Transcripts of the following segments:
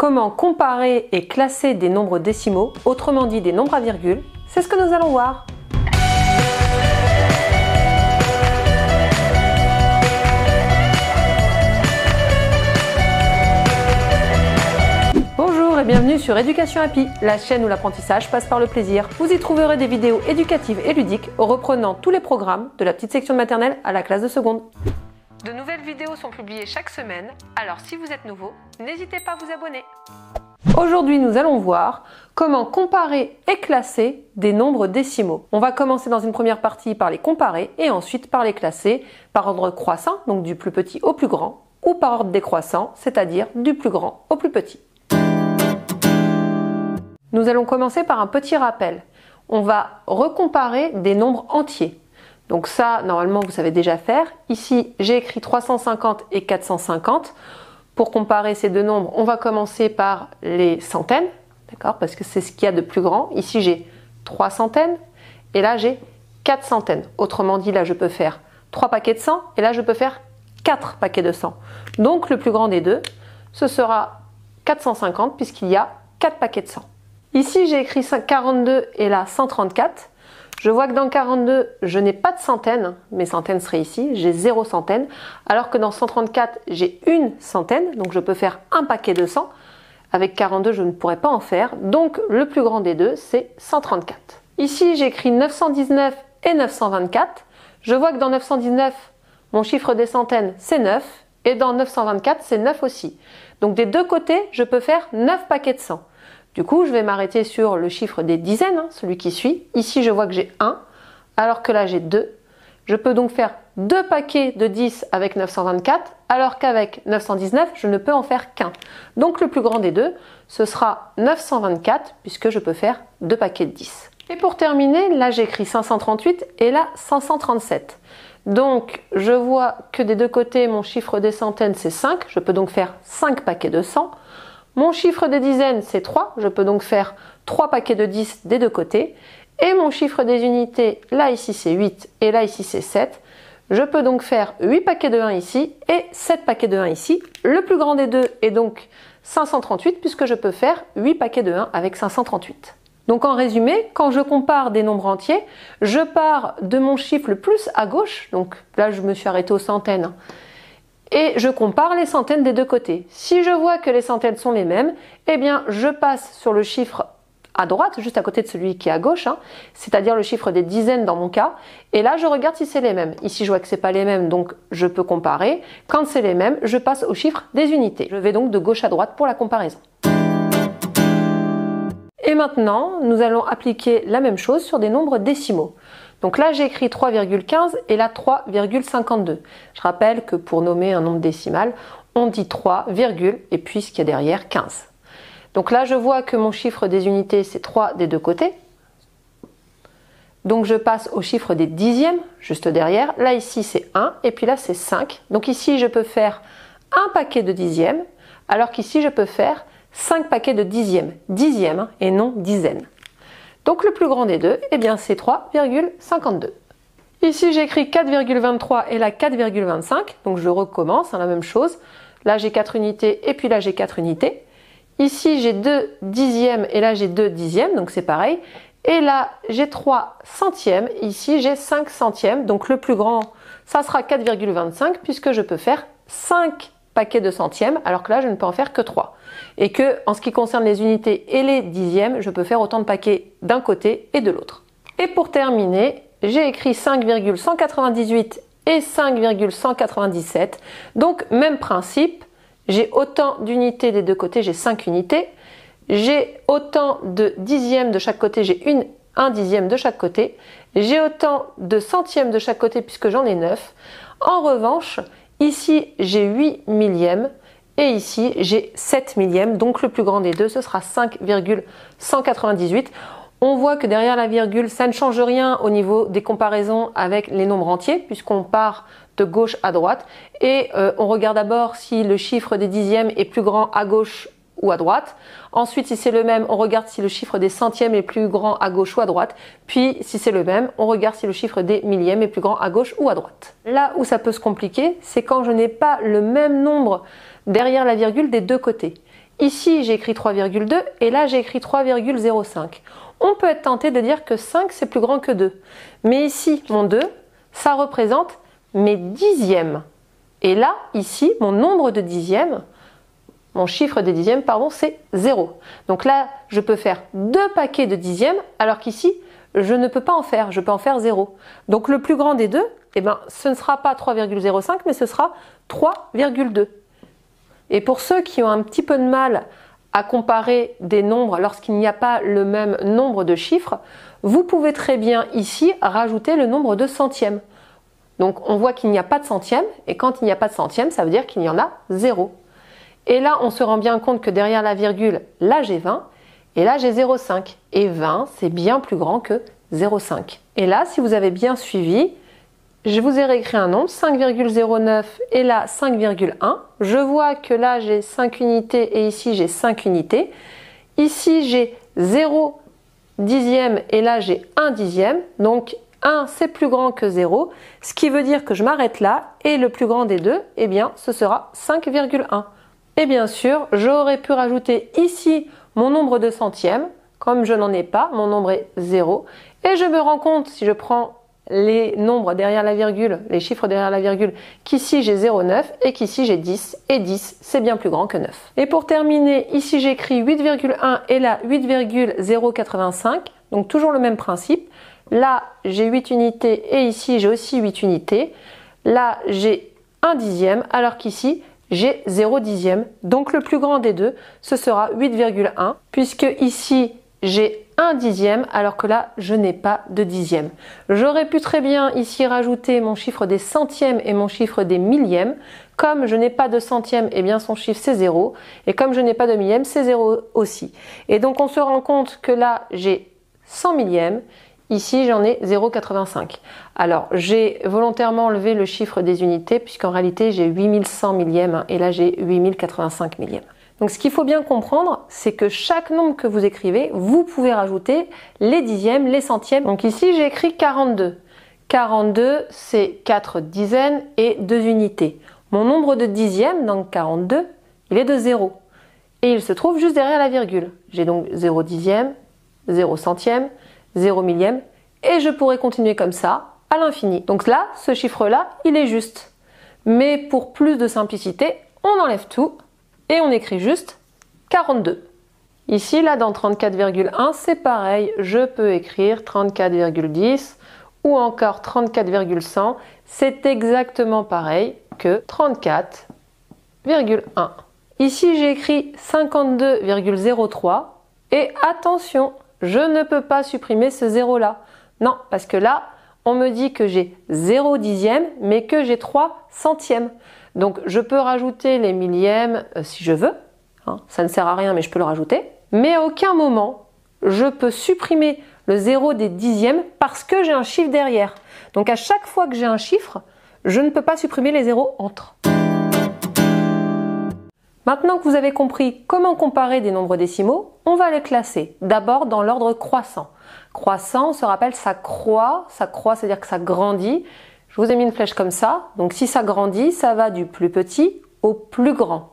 Comment comparer et classer des nombres décimaux, autrement dit des nombres à virgule, c'est ce que nous allons voir. Bonjour et bienvenue sur Éducation Happy, la chaîne où l'apprentissage passe par le plaisir. Vous y trouverez des vidéos éducatives et ludiques reprenant tous les programmes de la petite section de maternelle à la classe de seconde. De nouvelles vidéos sont publiées chaque semaine, alors si vous êtes nouveau, n'hésitez pas à vous abonner. Aujourd'hui, nous allons voir comment comparer et classer des nombres décimaux. On va commencer dans une première partie par les comparer et ensuite par les classer par ordre croissant, donc du plus petit au plus grand, ou par ordre décroissant, c'est-à-dire du plus grand au plus petit. Nous allons commencer par un petit rappel. On va recomparer des nombres entiers. Donc ça, normalement, vous savez déjà faire. Ici, j'ai écrit 350 et 450. Pour comparer ces deux nombres, on va commencer par les centaines, d'accord, parce que c'est ce qu'il y a de plus grand. Ici, j'ai 3 centaines et là, j'ai 4 centaines. Autrement dit, là, je peux faire 3 paquets de 100 et là, je peux faire 4 paquets de 100. Donc, le plus grand des deux, ce sera 450 puisqu'il y a 4 paquets de 100. Ici, j'ai écrit 42 et là 134. Je vois que dans 42, je n'ai pas de centaines. Mes centaines seraient ici. J'ai 0 centaine. Alors que dans 134, j'ai une centaine. Donc, je peux faire un paquet de 100. Avec 42, je ne pourrais pas en faire. Donc, le plus grand des deux, c'est 134. Ici, j'écris 919 et 924. Je vois que dans 919, mon chiffre des centaines, c'est 9. Et dans 924, c'est 9 aussi. Donc, des deux côtés, je peux faire 9 paquets de 100. Du coup, je vais m'arrêter sur le chiffre des dizaines, celui qui suit. Ici, je vois que j'ai 1, alors que là, j'ai 2. Je peux donc faire 2 paquets de 10 avec 924, alors qu'avec 919, je ne peux en faire qu'un. Donc, le plus grand des deux, ce sera 924, puisque je peux faire 2 paquets de 10. Et pour terminer, là, j'écris 538 et là, 537. Donc, je vois que des deux côtés, mon chiffre des centaines, c'est 5. Je peux donc faire 5 paquets de 100. Mon chiffre des dizaines, c'est 3. Je peux donc faire 3 paquets de 10 des deux côtés. Et mon chiffre des unités, là, ici, c'est 8. Et là, ici, c'est 7. Je peux donc faire 8 paquets de 1 ici et 7 paquets de 1 ici. Le plus grand des deux est donc 538 puisque je peux faire 8 paquets de 1 avec 538. Donc en résumé, quand je compare des nombres entiers, je pars de mon chiffre le plus à gauche. Donc là, je me suis arrêtée aux centaines. Et je compare les centaines des deux côtés. Si je vois que les centaines sont les mêmes, eh bien je passe sur le chiffre à droite, juste à côté de celui qui est à gauche, c'est-à-dire le chiffre des dizaines dans mon cas. Et là, je regarde si c'est les mêmes. Ici, je vois que c'est pas les mêmes, donc je peux comparer. Quand c'est les mêmes, je passe au chiffre des unités. Je vais donc de gauche à droite pour la comparaison. Et maintenant, nous allons appliquer la même chose sur des nombres décimaux. Donc là, j'ai écrit 3,15 et là 3,52. Je rappelle que pour nommer un nombre décimal, on dit 3, et puis ce qu'il y a derrière, 15. Donc là, je vois que mon chiffre des unités, c'est 3 des deux côtés. Donc je passe au chiffre des dixièmes, juste derrière. Là, ici, c'est 1 et puis là, c'est 5. Donc ici, je peux faire un paquet de dixièmes, alors qu'ici, je peux faire 5 paquets de dixièmes. Dixièmes et non dizaines. Donc le plus grand des deux, eh bien c'est 3,52. Ici j'écris 4,23 et là 4,25, donc je recommence, la même chose. Là j'ai 4 unités et puis là j'ai 4 unités. Ici j'ai 2 dixièmes et là j'ai 2 dixièmes, donc c'est pareil. Et là j'ai 3 centièmes, ici j'ai 5 centièmes, donc le plus grand ça sera 4,25 puisque je peux faire 5 paquets de centièmes, alors que là je ne peux en faire que 3. Et que en ce qui concerne les unités et les dixièmes, je peux faire autant de paquets d'un côté et de l'autre. Et pour terminer, j'ai écrit 5,198 et 5,197. Donc même principe, j'ai autant d'unités des deux côtés, j'ai 5 unités. J'ai autant de dixièmes de chaque côté, j'ai un dixième de chaque côté. J'ai autant de centièmes de chaque côté puisque j'en ai 9. En revanche, ici, j'ai 8 millièmes et ici, j'ai 7 millièmes. Donc, le plus grand des deux, ce sera 5,198. On voit que derrière la virgule, ça ne change rien au niveau des comparaisons avec les nombres entiers puisqu'on part de gauche à droite. Et on regarde d'abord si le chiffre des dixièmes est plus grand à gauche ou à droite. Ensuite, si c'est le même, on regarde si le chiffre des centièmes est plus grand à gauche ou à droite. Puis, si c'est le même, on regarde si le chiffre des millièmes est plus grand à gauche ou à droite. Là où ça peut se compliquer, c'est quand je n'ai pas le même nombre derrière la virgule des deux côtés. Ici, j'ai écrit 3,2 et là, j'ai écrit 3,05. On peut être tenté de dire que 5, c'est plus grand que 2. Mais ici, mon 2, ça représente mes dixièmes. Et là, ici, mon nombre de dixièmes, mon chiffre des dixièmes, pardon, c'est 0. Donc là, je peux faire 2 paquets de dixièmes, alors qu'ici, je ne peux pas en faire, je peux en faire 0. Donc le plus grand des deux, eh ben, ce ne sera pas 3,05, mais ce sera 3,2. Et pour ceux qui ont un petit peu de mal à comparer des nombres lorsqu'il n'y a pas le même nombre de chiffres, vous pouvez très bien ici rajouter le nombre de centièmes. Donc on voit qu'il n'y a pas de centièmes, et quand il n'y a pas de centièmes, ça veut dire qu'il y en a 0. Et là, on se rend bien compte que derrière la virgule, là j'ai 20, et là j'ai 0,5. Et 20, c'est bien plus grand que 0,5. Et là, si vous avez bien suivi, je vous ai réécrit un nombre, 5,09 et là 5,1. Je vois que là j'ai 5 unités et ici j'ai 5 unités. Ici j'ai 0 dixième et là j'ai 1 dixième. Donc 1 c'est plus grand que 0, ce qui veut dire que je m'arrête là et le plus grand des deux, eh bien ce sera 5,1. Et bien sûr, j'aurais pu rajouter ici mon nombre de centièmes. Comme je n'en ai pas, mon nombre est 0. Et je me rends compte, si je prends les nombres derrière la virgule, les chiffres derrière la virgule, qu'ici j'ai 0,9 et qu'ici j'ai 10. Et 10, c'est bien plus grand que 9. Et pour terminer, ici j'écris 8,1 et là 8,085. Donc toujours le même principe. Là, j'ai 8 unités et ici j'ai aussi 8 unités. Là, j'ai 1 dixième alors qu'ici, j'ai 0 dixième. Donc le plus grand des deux, ce sera 8,1 puisque ici, j'ai 1 dixième alors que là, je n'ai pas de dixième. J'aurais pu très bien ici rajouter mon chiffre des centièmes et mon chiffre des millièmes. Comme je n'ai pas de centième, eh bien son chiffre c'est 0. Et comme je n'ai pas de millième, c'est 0 aussi. Et donc on se rend compte que là, j'ai 100 millièmes. Ici, j'en ai 0,85. Alors, j'ai volontairement enlevé le chiffre des unités puisqu'en réalité, j'ai 8100 millièmes et là, j'ai 8085 millièmes. Donc, ce qu'il faut bien comprendre, c'est que chaque nombre que vous écrivez, vous pouvez rajouter les dixièmes, les centièmes. Donc ici, j'ai écrit 42. 42, c'est 4 dizaines et 2 unités. Mon nombre de dixièmes, donc 42, il est de 0. Et il se trouve juste derrière la virgule. J'ai donc 0 dixième, 0 centième, 0 millième, et je pourrais continuer comme ça à l'infini. Donc là, ce chiffre-là, il est juste. Mais pour plus de simplicité, on enlève tout et on écrit juste 42. Ici, là, dans 34,1, c'est pareil, je peux écrire 34,10 ou encore 34,100. C'est exactement pareil que 34,1. Ici, j'ai écrit 52,03 et attention, je ne peux pas supprimer ce 0 là. Non, parce que là, on me dit que j'ai 0 dixième, mais que j'ai 3 centièmes. Donc, je peux rajouter les millièmes si je veux. Hein, ça ne sert à rien, mais je peux le rajouter. Mais à aucun moment, je peux supprimer le 0 des dixièmes parce que j'ai un chiffre derrière. Donc, à chaque fois que j'ai un chiffre, je ne peux pas supprimer les zéros entre. Maintenant que vous avez compris comment comparer des nombres décimaux, on va les classer. D'abord dans l'ordre croissant. Croissant, on se rappelle, ça croît, c'est-à-dire que ça grandit. Je vous ai mis une flèche comme ça. Donc si ça grandit, ça va du plus petit au plus grand.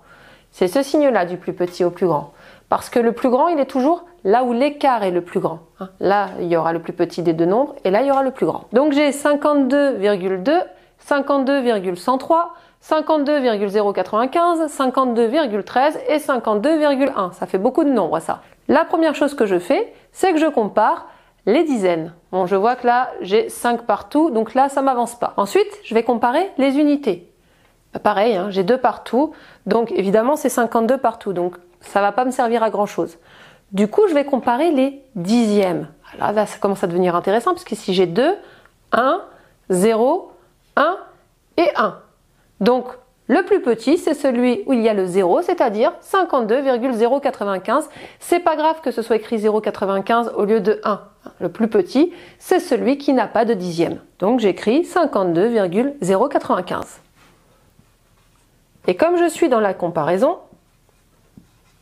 C'est ce signe-là, du plus petit au plus grand. Parce que le plus grand, il est toujours là où l'écart est le plus grand. Là, il y aura le plus petit des deux nombres et là, il y aura le plus grand. Donc j'ai 52,2, 52,103, 52,095, 52,13 et 52,1. Ça fait beaucoup de nombres, ça. La première chose que je fais, c'est que je compare les dizaines. Bon, je vois que là, j'ai 5 partout, donc là, ça m'avance pas. Ensuite, je vais comparer les unités. Pareil, hein, j'ai 2 partout, donc évidemment, c'est 52 partout, donc ça va pas me servir à grand-chose. Du coup, je vais comparer les dixièmes. Alors là, ça commence à devenir intéressant, parce que si j'ai 2, 1, 0, 1 et 1. Donc, le plus petit, c'est celui où il y a le 0, c'est-à-dire 52,095. C'est pas grave que ce soit écrit 0,95 au lieu de 1. Le plus petit, c'est celui qui n'a pas de dixième. Donc, j'écris 52,095. Et comme je suis dans la comparaison,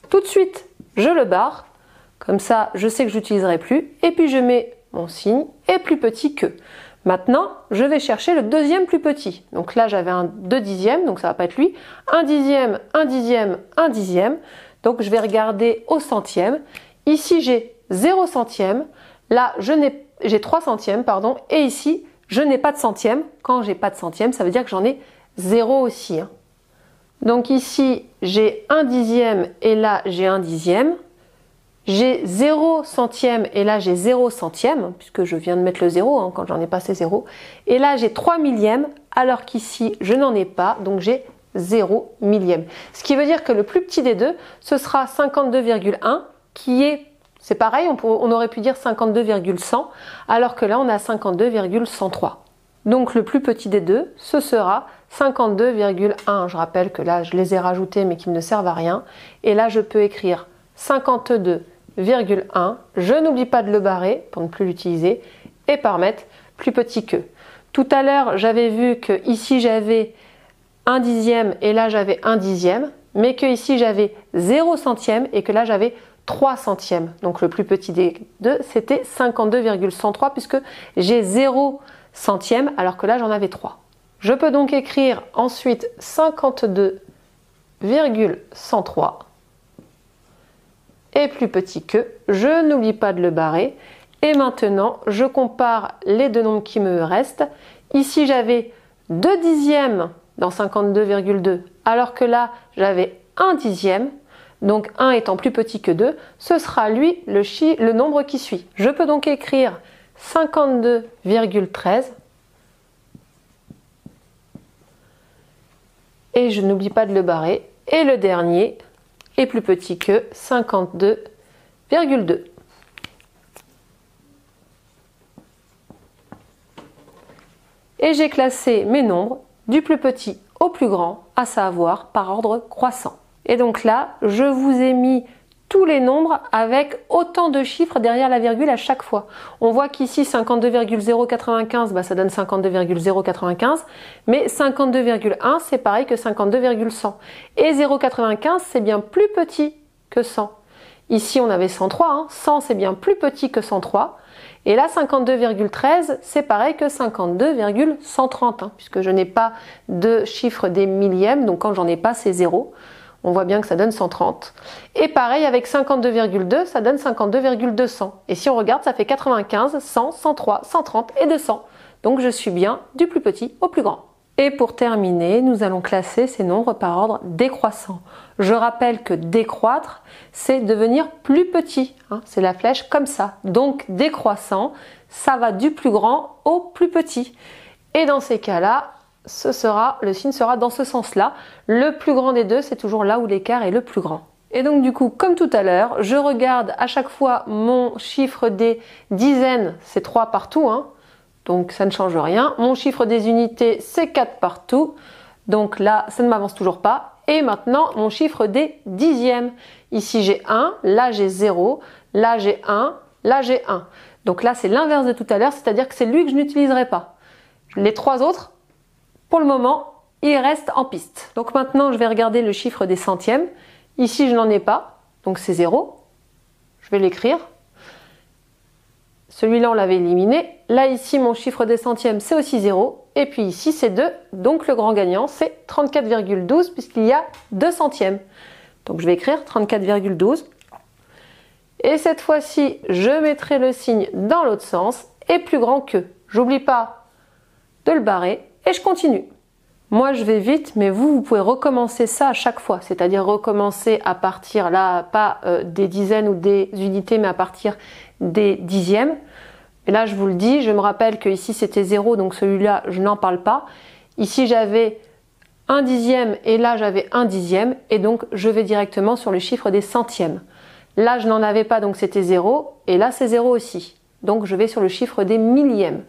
tout de suite, je le barre. Comme ça, je sais que je n'utiliserai plus. Et puis, je mets mon signe est plus petit que. Maintenant, je vais chercher le deuxième plus petit. Donc là, j'avais un 2 dixièmes, donc ça ne va pas être lui. 1 dixième, 1 dixième, 1 dixième. Donc je vais regarder au centième. Ici, j'ai 0 centième. Là, j'ai 3 centièmes, pardon. Et ici, je n'ai pas de centième. Quand j'ai pas de centième, ça veut dire que j'en ai 0 aussi. Donc ici, j'ai 1 dixième et là, j'ai 1 dixième. J'ai 0 centième et là j'ai 0 centième, puisque je viens de mettre le 0, quand j'en ai pas c'est 0. Et là j'ai 3 millièmes, alors qu'ici je n'en ai pas, donc j'ai 0 millième. Ce qui veut dire que le plus petit des deux, ce sera 52,1, qui est, c'est pareil, on aurait pu dire 52,100, alors que là on a 52,103. Donc le plus petit des deux, ce sera 52,1. Je rappelle que là je les ai rajoutés mais qui ne servent à rien. Et là je peux écrire 52,1, je n'oublie pas de le barrer pour ne plus l'utiliser et par mettre plus petit que. Tout à l'heure, j'avais vu que ici j'avais 1 dixième et là j'avais 1 dixième, mais que ici j'avais 0 centième et que là j'avais 3 centièmes. Donc le plus petit des deux, c'était 52,103 puisque j'ai 0 centième alors que là j'en avais 3. Je peux donc écrire ensuite 52,103 et plus petit que, je n'oublie pas de le barrer. Et maintenant, je compare les deux nombres qui me restent. Ici, j'avais 2 dixièmes dans 52,2, alors que là, j'avais 1 dixième. Donc 1 étant plus petit que 2, ce sera lui le nombre qui suit. Je peux donc écrire 52,13. Et je n'oublie pas de le barrer. Et le dernier est plus petit que 52,2. Et j'ai classé mes nombres du plus petit au plus grand, à savoir par ordre croissant. Et donc là, je vous ai mis tous les nombres avec autant de chiffres derrière la virgule à chaque fois. On voit qu'ici 52,095, ça donne 52,095, mais 52,1 c'est pareil que 52,100. Et 0,95 c'est bien plus petit que 100. Ici on avait 103, 100 c'est bien plus petit que 103. Et là 52,13 c'est pareil que 52,130, puisque je n'ai pas de chiffre des millièmes, donc quand j'en ai pas c'est 0. On voit bien que ça donne 130. Et pareil avec 52,2, ça donne 52,200. Et si on regarde, ça fait 95, 100, 103, 130 et 200. Donc je suis bien du plus petit au plus grand. Et pour terminer, nous allons classer ces nombres par ordre décroissant. Je rappelle que décroître, c'est devenir plus petit. C'est la flèche comme ça. Donc décroissant, ça va du plus grand au plus petit. Et dans ces cas-là, le signe sera dans ce sens-là. Le plus grand des deux, c'est toujours là où l'écart est le plus grand. Et donc du coup, comme tout à l'heure, je regarde à chaque fois mon chiffre des dizaines, c'est 3 partout, donc ça ne change rien. Mon chiffre des unités, c'est 4 partout, donc là, ça ne m'avance toujours pas. Et maintenant, mon chiffre des dixièmes. Ici, j'ai 1, là j'ai 0, là j'ai 1, là j'ai 1. Donc là, c'est l'inverse de tout à l'heure, c'est-à-dire que c'est lui que je n'utiliserai pas. Les trois autres, pour le moment, il reste en piste. Donc maintenant, je vais regarder le chiffre des centièmes. Ici, je n'en ai pas, donc c'est 0. Je vais l'écrire. Celui-là, on l'avait éliminé. Là, ici, mon chiffre des centièmes, c'est aussi 0. Et puis ici, c'est 2. Donc le grand gagnant, c'est 34,12 puisqu'il y a 2 centièmes. Donc je vais écrire 34,12. Et cette fois-ci, je mettrai le signe dans l'autre sens et plus grand que. J'oublie pas de le barrer. Et je continue. Moi je vais vite, mais vous pouvez recommencer ça à chaque fois, c'est-à-dire recommencer à partir là, pas des dizaines ou des unités, mais à partir des dixièmes. Et là je vous le dis, je me rappelle que ici c'était 0, donc celui-là je n'en parle pas. Ici j'avais 1 dixième et là j'avais 1 dixième, et donc je vais directement sur le chiffre des centièmes. Là je n'en avais pas, donc c'était 0, et là c'est 0 aussi. Donc je vais sur le chiffre des millièmes.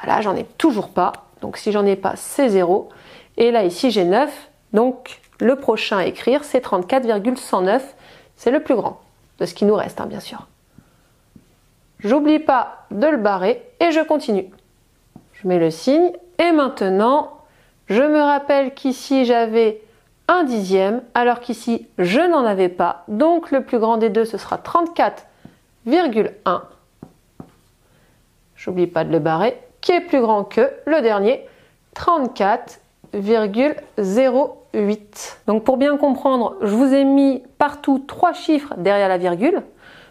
Là j'en ai toujours pas. Donc si j'en ai pas, c'est 0. Et là ici j'ai 9. Donc le prochain à écrire, c'est 34,109. C'est le plus grand de ce qui nous reste, bien sûr. J'oublie pas de le barrer et je continue. Je mets le signe. Et maintenant, je me rappelle qu'ici j'avais 1 dixième, alors qu'ici je n'en avais pas. Donc le plus grand des deux, ce sera 34,1. J'oublie pas de le barrer. qui est plus grand que le dernier, 34,08. Donc pour bien comprendre, je vous ai mis partout 3 chiffres derrière la virgule.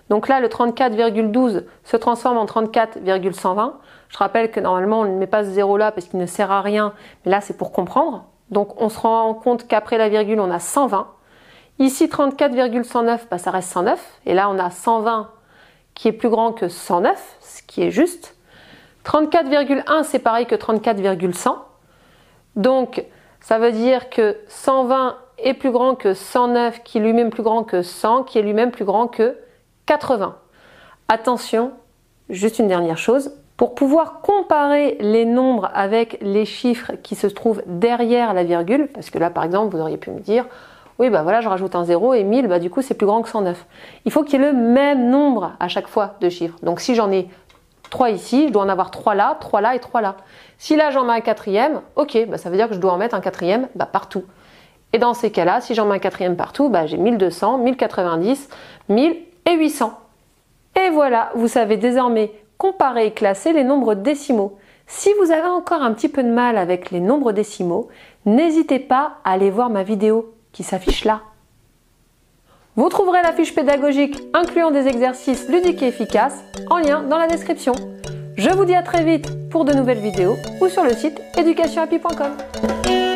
Donc là, le 34,12 se transforme en 34,120. Je rappelle que normalement, on ne met pas ce 0 là parce qu'il ne sert à rien, mais là, c'est pour comprendre. Donc on se rend compte qu'après la virgule, on a 120. Ici, 34,109, bah, ça reste 109. Et là, on a 120 qui est plus grand que 109, ce qui est juste. 34,1, c'est pareil que 34,100. Donc, ça veut dire que 120 est plus grand que 109, qui est lui-même plus grand que 100, qui est lui-même plus grand que 80. Attention, juste une dernière chose. Pour pouvoir comparer les nombres avec les chiffres qui se trouvent derrière la virgule, parce que là, par exemple, vous auriez pu me dire, oui, bah voilà, je rajoute un 0 et 1000, bah du coup, c'est plus grand que 109. Il faut qu'il y ait le même nombre à chaque fois de chiffres. Donc, si j'en ai 3 ici, je dois en avoir 3 là et 3 là. Si là, j'en mets un quatrième, ok, bah ça veut dire que je dois en mettre un quatrième partout. Et dans ces cas-là, si j'en mets un quatrième partout, bah j'ai 1200, 1090, 1000 et 800. Et voilà, vous savez désormais comparer et classer les nombres décimaux. Si vous avez encore un petit peu de mal avec les nombres décimaux, n'hésitez pas à aller voir ma vidéo qui s'affiche là. Vous trouverez la fiche pédagogique incluant des exercices ludiques et efficaces en lien dans la description. Je vous dis à très vite pour de nouvelles vidéos ou sur le site educationhappy.com.